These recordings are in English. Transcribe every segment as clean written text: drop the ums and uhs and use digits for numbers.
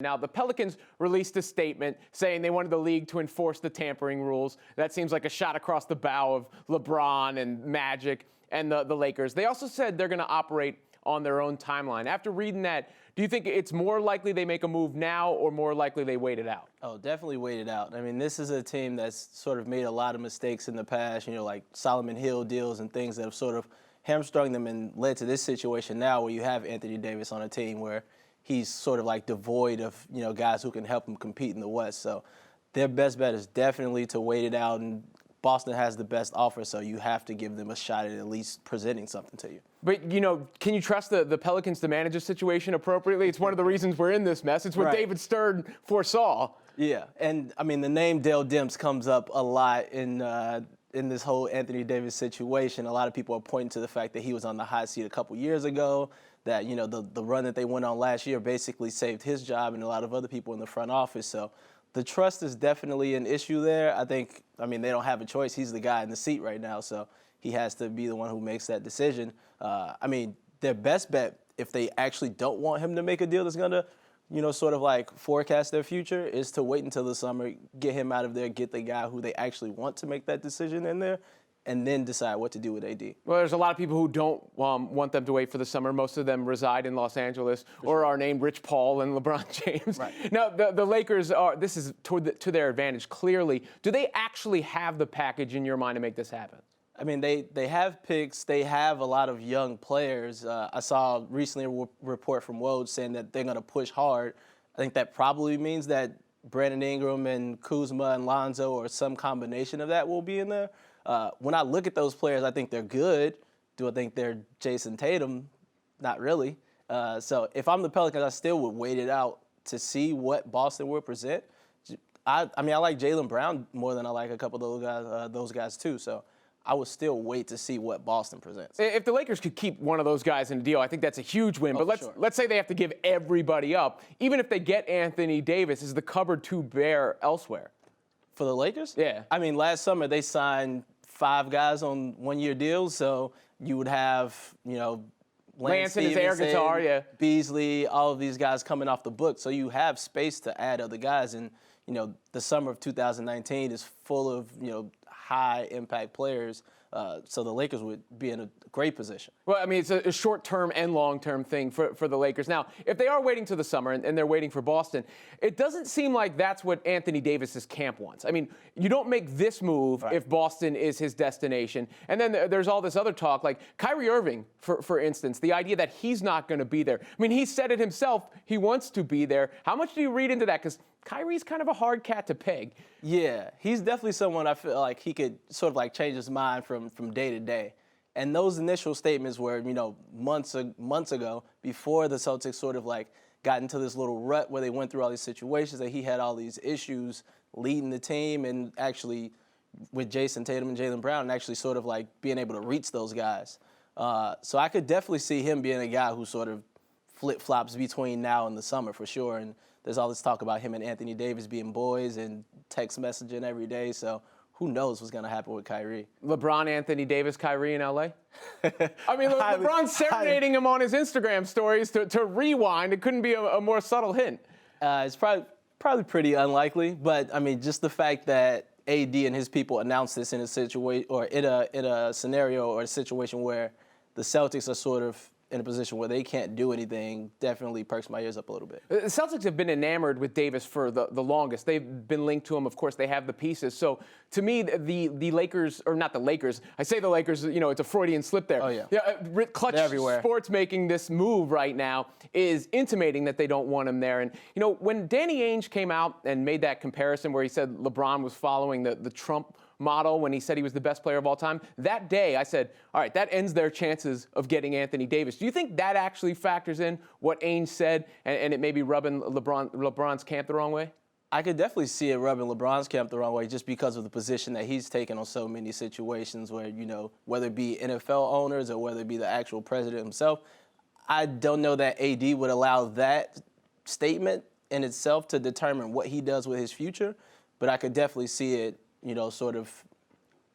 Now, the Pelicans released a statement saying they wanted the league to enforce the tampering rules. That seems like a shot across the bow of LeBron and Magic and the Lakers. They also said they're going to operate on their own timeline. After reading that, do you think it's more likely they make a move now or more likely they wait it out? Oh, definitely wait it out. I mean, this is a team that's sort of made a lot of mistakes in the past, like Solomon Hill deals and things that have sort of hamstrung them and led to this situation now where you have Anthony Davis on a team where he's sort of like devoid of, guys who can help him compete in the West. So their best bet is definitely to wait it out, and Boston has the best offer, so you have to give them a shot at least presenting something to you. But, can you trust the Pelicans to manage a situation appropriately? It's one of the reasons we're in this mess. It's what Right. David Stern foresaw. Yeah, and I mean, the name Dale Demps comes up a lot in this whole Anthony Davis situation. A lot of people are pointing to the fact that he was on the hot seat a couple years ago, that, the run that they went on last year basically saved his job and a lot of other people in the front office. So the trust is definitely an issue there. They don't have a choice. He's the guy in the seat right now, so he has to be the one who makes that decision. Their best bet, if they actually don't want him to make a deal that's going to, sort of like forecast their future, is to wait until the summer, get him out of there, get the guy who they actually want to make that decision in there, and then decide what to do with AD. Well, there's a lot of people who don't want them to wait for the summer. Most of them reside in Los Angeles or are named Rich Paul and LeBron James. Right. Now, the Lakers this is to their advantage, clearly. Do they actually have the package in your mind to make this happen? They have picks. They have a lot of young players. I saw recently a report from Woj saying that they're going to push hard. I think that probably means that Brandon Ingram and Kuzma and Lonzo or some combination of that will be in there. When I look at those players, I think they're good. Do I think they're Jason Tatum? Not really. So if I'm the Pelicans, I still would wait it out to see what Boston will present. I like Jaylen Brown more than I like a couple of those guys too. So I would still wait to see what Boston presents. If the Lakers could keep one of those guys in a deal, I think that's a huge win. Oh, but let's say they have to give everybody up. Even if they get Anthony Davis, is the cupboard too bare elsewhere? For the Lakers? Yeah. Last summer they signed 5 guys on one-year deals, so you would have, Lance and his air guitar, yeah. Beasley, all of these guys coming off the book. So you have space to add other guys. And, the summer of 2019 is full of, high-impact players. So the Lakers would be in a great position. Well, it's a short-term and long-term thing for the Lakers. Now, if they are waiting to the summer and they're waiting for Boston, it doesn't seem like that's what Anthony Davis's camp wants. You don't make this move if Boston is his destination. And then there's all this other talk, like Kyrie Irving, for instance, the idea that he's not going to be there. He said it himself. He wants to be there. How much do you read into that? Because Kyrie's kind of a hard cat to peg. Yeah, he's definitely someone I feel like he could sort of like change his mind from day to day. And those initial statements were, months ago, before the Celtics sort of like got into this little rut where they went through all these situations, that he had all these issues leading the team and actually with Jason Tatum and Jaylen Brown and actually sort of like being able to reach those guys. So I could definitely see him being a guy who sort of flip-flops between now and the summer for sure. And there's all this talk about him and Anthony Davis being boys and text messaging every day. So who knows what's going to happen with Kyrie. LeBron, Anthony Davis, Kyrie in L.A.? LeBron's serenading him on his Instagram stories to rewind. It couldn't be a more subtle hint. It's probably pretty unlikely. But, just the fact that AD and his people announced this in a situation or in a scenario or a situation where the Celtics are sort of in a position where they can't do anything definitely perks my ears up a little bit. The Celtics have been enamored with Davis for the longest. They've been linked to him. Of course, they have the pieces. So to me, the Lakers, or not the Lakers, I say the Lakers, it's a Freudian slip there. Oh, yeah. Clutch everywhere. Sports making this move right now is intimating that they don't want him there. And, when Danny Ainge came out and made that comparison where he said LeBron was following the Trump model when he said he was the best player of all time, that day I said, all right, that ends their chances of getting Anthony Davis. Do you think that actually factors in what Ainge said and it may be rubbing LeBron's camp the wrong way? I could definitely see it rubbing LeBron's camp the wrong way just because of the position that he's taken on so many situations where, whether it be NFL owners or whether it be the actual president himself. I don't know that AD would allow that statement in itself to determine what he does with his future, but I could definitely see it sort of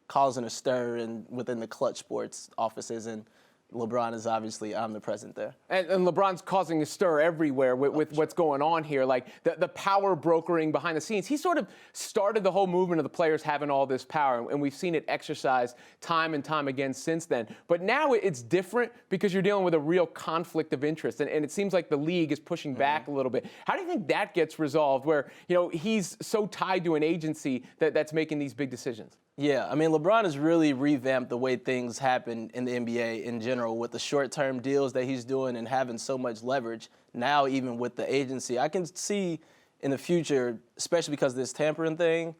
causing a stir within the Clutch Sports offices. And LeBron is obviously omnipresent there. And LeBron's causing a stir everywhere with what's going on here. Like the power brokering behind the scenes. He sort of started the whole movement of the players having all this power, and we've seen it exercised time and time again since then. But now it's different because you're dealing with a real conflict of interest, and it seems like the league is pushing back a little bit. How do you think that gets resolved where, he's so tied to an agency that's making these big decisions? Yeah, I mean, LeBron has really revamped the way things happen in the NBA in general with the short-term deals that he's doing and having so much leverage. Now, even with the agency, I can see in the future, especially because of this tampering thing,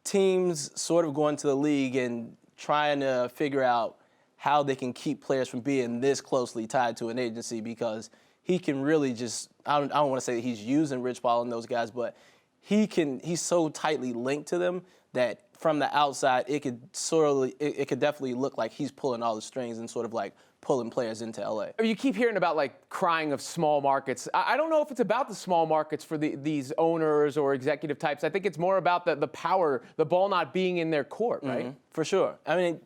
teams sort of going to the league and trying to figure out how they can keep players from being this closely tied to an agency, because he can really just, I don't want to say that he's using Rich Paul and those guys, but he's so tightly linked to them that from the outside, it could definitely look like he's pulling all the strings and sort of like pulling players into LA. You keep hearing about like crying of small markets. I don't know if it's about the small markets for these owners or executive types. I think it's more about the power, the ball not being in their court, right? Mm-hmm. For sure. I mean,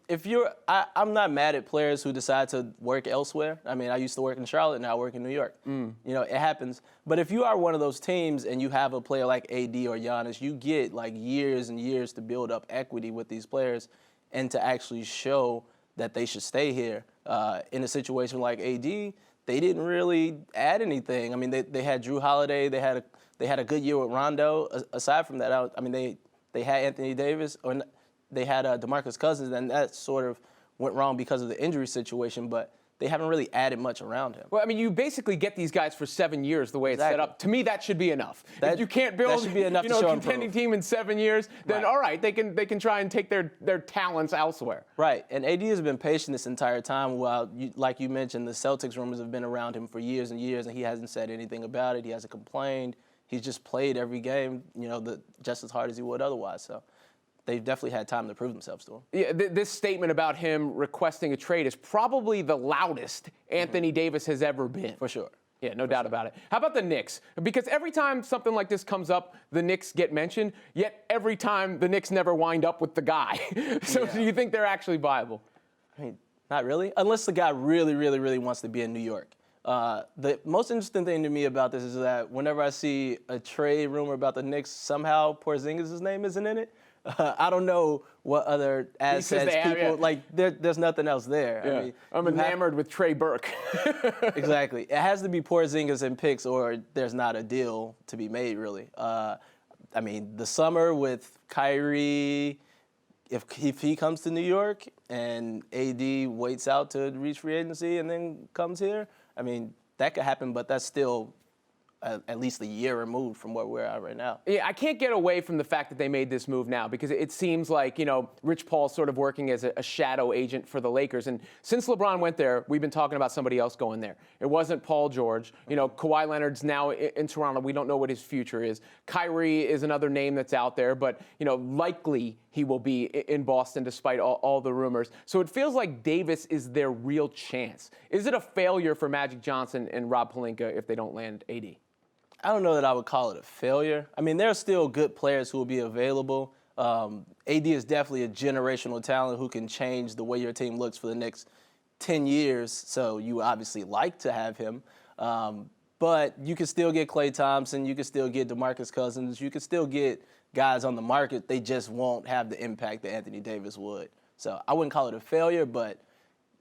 I'm not mad at players who decide to work elsewhere. I mean, I used to work in Charlotte, now I work in New York. It happens. But if you are one of those teams and you have a player like AD or Giannis, you get like years and years to build up equity with these players and to actually show that they should stay here. In a situation like AD, they didn't really add anything. I mean, they had Drew Holiday, they had a good year with Rondo. Aside from that, I mean, they had Anthony Davis, or they had DeMarcus Cousins, and that sort of went wrong because of the injury situation. But they haven't really added much around him. Well, I mean, you basically get these guys for 7 years the way it's set up. To me, that should be enough. If you can't build a contending team in 7 years, then all right, they can try and take their talents elsewhere. Right, and AD has been patient this entire time while, like you mentioned, the Celtics rumors have been around him for years and years, and he hasn't said anything about it. He hasn't complained. He's just played every game, just as hard as he would otherwise. So they've definitely had time to prove themselves to him. Yeah, this statement about him requesting a trade is probably the loudest Anthony Davis has ever been. For sure. Yeah, no doubt about it. How about the Knicks? Because every time something like this comes up, the Knicks get mentioned, yet every time the Knicks never wind up with the guy. So do you think they're actually viable? I mean, not really, unless the guy really, really, really wants to be in New York. The most interesting thing to me about this is that whenever I see a trade rumor about the Knicks, somehow Porzingis' name isn't in it. I don't know what other assets there's nothing else there. Yeah. I mean, I'm enamored with Trey Burke. Exactly. It has to be Porzingis and picks, or there's not a deal to be made, really. I mean, the summer with Kyrie, if he comes to New York and AD waits out to reach free agency and then comes here, I mean, that could happen, but that's still at least a year removed from where we're at right now. Yeah, I can't get away from the fact that they made this move now, because it seems like, Rich Paul's sort of working as a shadow agent for the Lakers. And since LeBron went there, we've been talking about somebody else going there. It wasn't Paul George. Kawhi Leonard's now in Toronto. We don't know what his future is. Kyrie is another name that's out there, but, likely he will be in Boston despite all the rumors. So it feels like Davis is their real chance. Is it a failure for Magic Johnson and Rob Pelinka if they don't land AD? I don't know that I would call it a failure. I mean, there are still good players who will be available. AD is definitely a generational talent who can change the way your team looks for the next 10 years, so you obviously like to have him. But you can still get Klay Thompson, you can still get DeMarcus Cousins, you can still get guys on the market. They just won't have the impact that Anthony Davis would. So I wouldn't call it a failure, but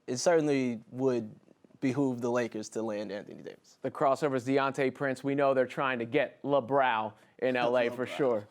it certainly would behoove the Lakers to land Anthony Davis. The crossover's DeAntae Prince. We know they're trying to get LeBrow in LA for sure.